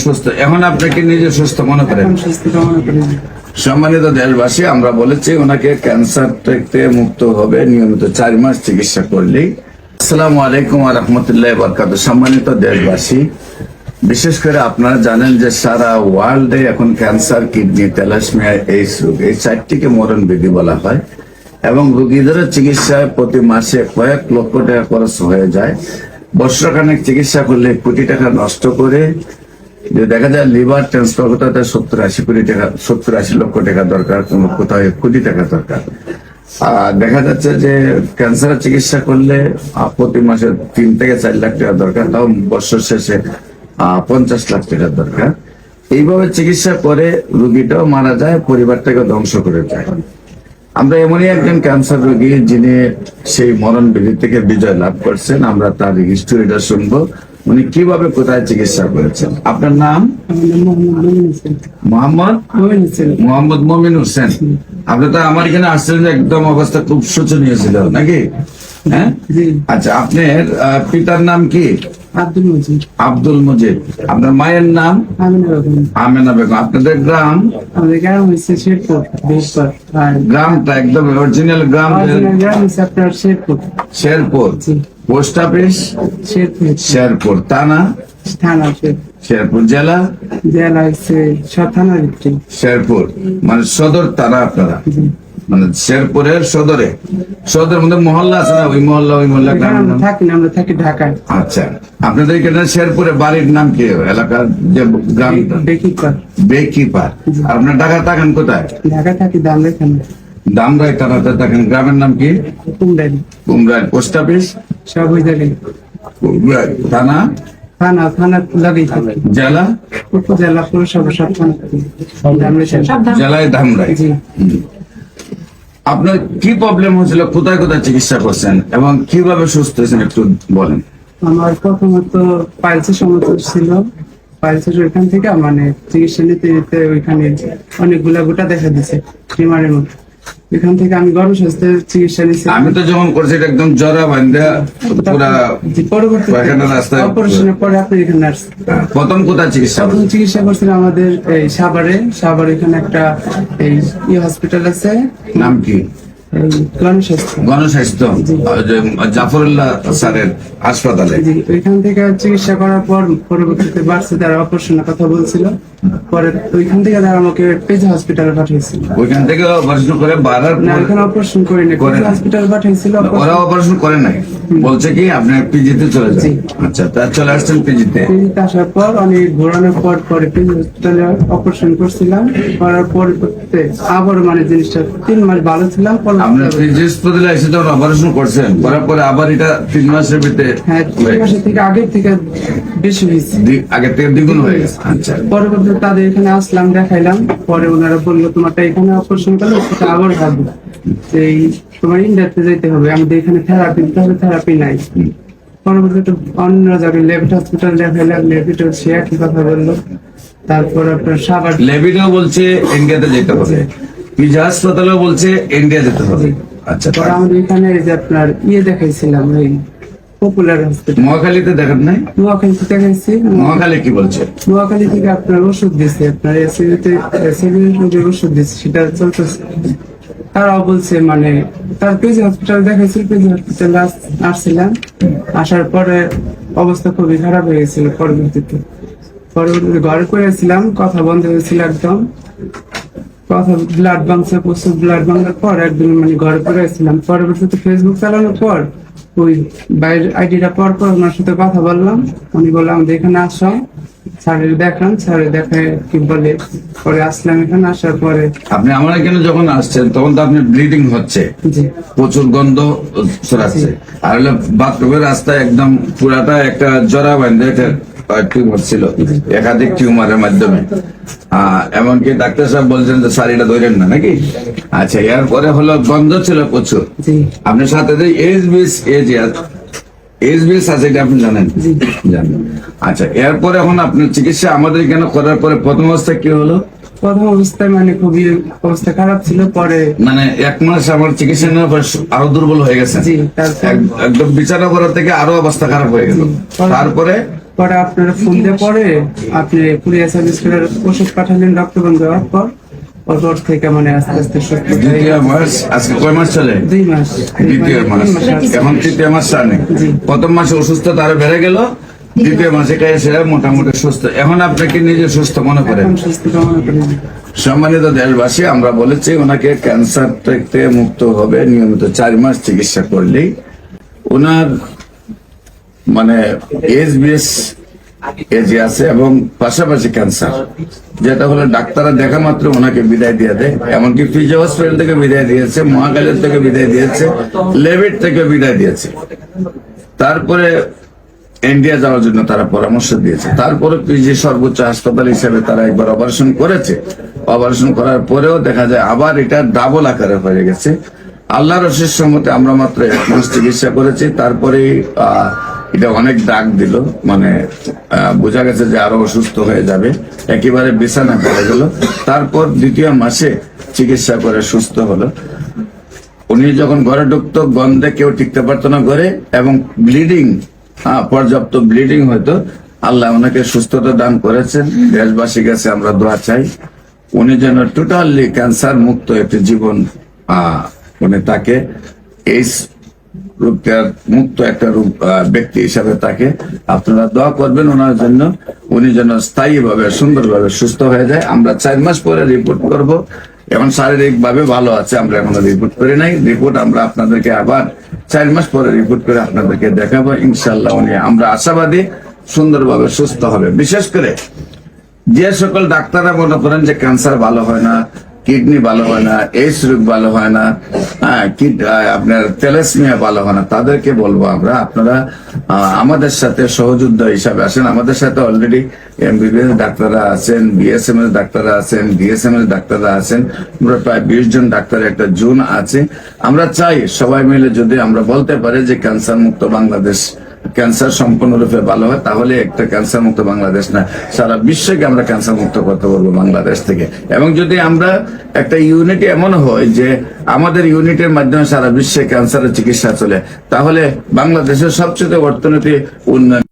সুস্থ এখন আপনাকে নিজে সুস্থ মনে করেন? সম্মানিত দেশবাসী, আমরা বলেছি ওনাকে ক্যান্সার থেকে মুক্ত হবে নিয়মিত 4 মাস চিকিৎসা করলেই। আসসালামু আলাইকুম ওয়া রাহমাতুল্লাহি ওয়া বারাকাতুহু। সম্মানিত দেশবাসী, বিশেষ করে আপনারা জানেন যে সারা ওয়ার্ল্ডে এখন ক্যান্সার, কিডনি, থ্যালাসেমিয়া, এইডস রোগ, এই 4টিকে মরণ ব্যাধি বলা হয় এবং রোগীদের চিকিৎসায় প্রতি মাসে কয়েক লক্ষ টাকা খরচ হয়ে যায়। বছরখানেক চিকিৎসা করলে কোটি টাকা নষ্ট করে যে দেখা যায় লিভার ট্রান্সফার করতে 70-80 কোটি টাকা, 70-80 লক্ষ টাকা দরকার, কোথাও 1 কোটি টাকা দরকার। দেখা যাচ্ছে যে ক্যান্সারের চিকিৎসা করলে প্রতি মাসে 3 থেকে 4 লাখ টাকা দরকার, তাও বছর শেষে 50 লাখ টাকা দরকার। এইভাবে চিকিৎসা করে রোগীটাও মারা যায়, পরিবারটাকে ধ্বংস করে যায়। আমরা এমনই একজন ক্যান্সার রোগী যিনি সেই মরণ ব্যাধি থেকে বিজয় লাভ করছেন। আমরা তার হিস্টোরিটা শুনবো, উনি কিভাবে কোথায় চিকিৎসা করেছেন। আপনার নাম? মোহাম্মদ মমিন হোসেন। আপনি তো আমার এখানে আসছিলেন, একদম অবস্থা খুব শোচনীয় ছিল নাকি? হ্যাঁ, আচ্ছা। আপনার পিতার নাম কি? আব্দুল মজিদ। আপনার মায়ের নাম? আমেনা বেগম। আপনাদের গ্রাম? গ্রামটা একদম অরিজিনাল গ্রাম? শেরপুর। Post office? শেরপুর। থানা? শেরপুর। জেলা? শেরপুর মানে সদর থানা আপনারা? মানে শেরপুরের সদরের মধ্যে মহল্লা আছে না? ওই মহল্লা আমরা থাকি ঢাকায়। আচ্ছা, আপনাদের এখানে শেরপুরে বাড়ির নাম কি? এলাকার যে গ্রাম? বেকিপার। আর আপনার ঢাকা থাকেন কোথায়? ঢাকা থাকি দামরাই থানাতে থাকেন। গ্রামের নাম কি? কুমরাইল। Post office? সব ওই জায়গায়। থানা? থানা লাগেই থাকে। জেলা? উপজেলা, পৌরসভা, সব থানা। জেলায় ধামরাই। আপনার কি প্রবলেম হয়েছিল, কোথায় কোথায় চিকিৎসা করছেন এবং কিভাবে সুস্থ হয়েছেন একটু বলেন। আমার প্রথমত পাইলসের সমস্যা ছিল। পাইলসের ওইখান থেকে মানে চিকিৎসা নিতে নিতে ওইখানে অনেকগুলা গোটা দেখা দিছে টিমারের মতো। এখান থেকে আমি গণস্বাস্থ্যের চিকিৎসা নিচ্ছি। আমি তো যখন করছি এটা একদম জরা বান্ধা পুরা রাস্তায়। অপারেশনের পরে আপনি এখানে আসছেন। প্রথম কোথায় চিকিৎসা? প্রথম চিকিৎসা করছিলাম আমাদের এই সাভারে এখানে একটা এই হসপিটাল আছে। নাম কি? গণস্বাস্থ্য জাফরুল্লাহ স্যারের হাসপাতালে। ওইখান থেকে চিকিৎসা করার পর পরবর্তীতে বাড়ছে, তারা অপারেশনের কথা বলছিল। পরে ওইখান থেকে তারা আমাকে পেজ হসপিটালে পাঠিয়েছিল। ওইখান থেকে অপারেশন করে না, এখানে অপারেশন করিনি, হসপিটাল পাঠিয়েছিল। ওরা অপারেশন করে নাই, বলছে কি আপনি পিজিতে চলে যান। আচ্ছা, তা চলে আসছেন পিজিতে। আসার পর অনেক ঘোরানোর পরে পেজ হসপিটালে অপারেশন করছিলাম। করার পর আবার মানে জিনিসটা 3 মাস ভালো ছিলাম। আপনার পিজি হাসপাতালে এসে যখন অপারেশন করছেন, করার পরে আবার এটা 3 মাসের ভিতরে? হ্যাঁ, 3 মাসের থেকে আগের থেকে বেশি হয়েছে, আগের থেকে দ্বিগুণ হয়ে গেছে। আচ্ছা, পরবর্তীতে তাদের এখানে আসলাম, দেখাইলাম। পরে ওনারা বললো তোমারটা এখানে অপারেশন করলে সেটা আবার ভাবো এই তোমার ইন্ডিয়াতে যেতে হবে, আমাদের এখানে থেরাপি দিতে হবে, থেরাপি নাই। পরবর্তীতে অন্য জায়গায় লেভিট হসপিটাল দেখাইলাম, লেভিটও সে একই কথা বললো। তারপর আপনার সাভার লেভিটও বলছে ইন্ডিয়াতে যেতে হবে, পিজি হাসপাতালেও বলছে ইন্ডিয়া যেতে হবে। আচ্ছা, আমাদের এখানে যে আপনার দেখাইছিলাম ওই পপুলার হসপিটাল। মহাখালীতে দেখান নাই? নোয়াখালীতে দেখাইছি। মহাখালী কি বলছে? নোয়াখালী থেকে আপনার ওষুধ দিচ্ছে, আপনার রোগের ওষুধ দিচ্ছে, সেটা চলতেছে। তারাও বলছে মানে তার পেজি হসপিটাল দেখাইছিল, পেজি হসপিটাল আসছিলাম। আসার পরে অবস্থা খুবই খারাপ হয়ে গেছিল। পরবর্তীতে ঘরে করেছিলাম, কথা বন্ধ হয়েছিল একদম। কথা ব্লাড ভাঙছে, প্রচুর ব্লাড ভাঙার পর একদিন মানে ঘরে করেছিলাম। পরবর্তীতে ফেসবুক চালানোর পর ওই বাইরের আইডিটা পর ওনার সাথে কথা বললাম। উনি বললাম আমাদের এখানে আসো, স্যারের দেখান, স্যারে দেখায় কি বলে। পরে আসলাম, এখানে আসার পরে আপনি আমার এখানে যখন আসছেন তখন তো আপনি ব্লিডিং হচ্ছে, প্রচুর গন্ধ ছড়াচ্ছে, আর হলো বাথরুমের রাস্তায় একদম পুরাটা একটা জরা বান্ধে একটা টিউমার ছিল, একাধিক টিউমারের মাধ্যমে। এমনকি ডাক্তার সাহেব বলছেন যে শাড়িটা ধরেন না নাকি? আচ্ছা, এরপরে হলো গন্ধ ছিল প্রচুর। আপনার সাথে যে এইচবিএস আছে এটা আপনি জানেন? জানেন। আচ্ছা, এরপরে এখন আপনার চিকিৎসা আমাদের এখানে করার পরে প্রথম অবস্থায় কি হলো? প্রথম অবস্থায় মানে খুবই অবস্থা খারাপ ছিল। পরে মানে 1 মাস আমার চিকিৎসা নেওয়ার পর আরো দুর্বল হয়ে গেছে, একদম বিছানা করার থেকে আরো অবস্থা খারাপ হয়ে গেল। তারপরে পরে আপনারা ফোন দিয়ে পরে আপনি কুরিয়ার সার্ভিস করে ওষুধ পাঠালেন রক্ত বন্ধ হওয়ার পর ওর থেকে মানে আস্তে আস্তে সুস্থ হয়ে দ্বিতীয় মাস, আজকে কয় মাস চলে? 2 মাস। দ্বিতীয় মাস, 2 মাস আছে। এখন তৃতীয় মাস সামনে। জি। প্রথম মাসে অসুস্থতা আরো বেড়ে গেল, দ্বিতীয় মাসে এসে মোটামুটি সুস্থ। এখন আপনাকে নিজে সুস্থ মনে করেন? এখন সুস্থ কামনা করি। সম্মানিত দেশবাসী, আমরা বলেছি ওনাকে ক্যান্সার থেকে মুক্ত হবে নিয়মিত 4 মাস চিকিৎসা করলেই। ওনার মানে এসবিএস এজে আছে এবং পাশাপাশি ক্যান্সার, যেটা হলো ডাক্তাররা দেখা মাত্র ওনাকে বিদায় দিয়ে দেয়। এমনকি ফিজি হসপিটাল থেকে বিদায় দিয়েছে, মহাকালের থেকে বিদায় দিয়েছে, লেভিট থেকে বিদায় দিয়েছে। তারপরে ইন্ডিয়া যাওয়ার জন্য তারা পরামর্শ দিয়েছে। তারপরে পিজি সর্বোচ্চ হাসপাতাল হিসেবে তারা একবার অপারেশন করেছে। অপারেশন করার পরেও দেখা যায় আবার এটা ডাবল আকারে হয়ে গেছে। আল্লাহর অশেষ সম্মতে আমরা মাত্র 1 মাস চিকিৎসা করেছি। তারপরে এটা অনেক ডাক দিল, মানে বোঝা গেছে যে আরো অসুস্থ হয়ে যাবে, একেবারে বিছানা পড়ে গেল। তারপর দ্বিতীয় মাসে চিকিৎসা করে সুস্থ হলো। উনি যখন ঘরে ঢুকতো গন্ধে কেউ টিকতে পারতো না ঘরে, এবং ব্লিডিং, পর্যাপ্ত ব্লিডিং হয়তো। আল্লাহ ওনাকে সুস্থতা দান করেছেন। দেশবাসীর কাছে আমরা দোয়া চাই উনি যেন টোটালি ক্যান্সার মুক্ত একটি জীবন উনি তাকে এই রোগটার মুক্ত একটা ব্যক্তি হিসাবে তাকে আপনারা দোয়া করবেন ওনার জন্য, উনি যেন স্থায়ীভাবে সুন্দরভাবে সুস্থ হয়ে যায়। আমরা 4 মাস পরে রিপোর্ট করব। এখন শারীরিক ভাবে ভালো আছে, আমরা এখনো রিপোর্ট করি নাই। রিপোর্ট আমরা আপনাদেরকে আবার 4 মাস পরে রিপোর্ট করে আপনাদেরকে দেখাবো। ইনশাল্লাহ উনি, আমরা আশাবাদী, সুন্দরভাবে সুস্থ হবে। বিশেষ করে যে সকল ডাক্তাররা মনে করেন যে ক্যান্সার ভালো হয় না, কিডনি ভালো হয় না, এইডস রোগ ভালো হয় না, আপনার থ্যালাসেমিয়া ভালো হয় না, তাদেরকে বলবো আমরা, আপনারা আমাদের সাথে সহযোদ্ধা হিসাবে আসেন। আমাদের সাথে অলরেডি এমবিবিএস ডাক্তাররা আছেন, বিএসএমএস ডাক্তাররা আছেন, ডিএসএমএস ডাক্তাররা আছেন। আমরা প্রায় 20 জন ডাক্তার একটা জোন আছে। আমরা চাই সবাই মিলে যদি আমরা বলতে পারি যে ক্যান্সার মুক্ত বাংলাদেশ, ক্যান্সার সম্পূর্ণরূপে ভালো হয়, তাহলে একটা ক্যান্সার মুক্ত বাংলাদেশ না, সারা বিশ্বকে আমরা ক্যান্সার মুক্ত করতে পারবো বাংলাদেশ থেকে। এবং যদি আমরা একটা ইউনিট এমন হয় যে আমাদের ইউনিটের মাধ্যমে সারা বিশ্বে ক্যান্সারের চিকিৎসা চলে, তাহলে বাংলাদেশের সবচেয়ে অর্থনীতি উন্নয়ন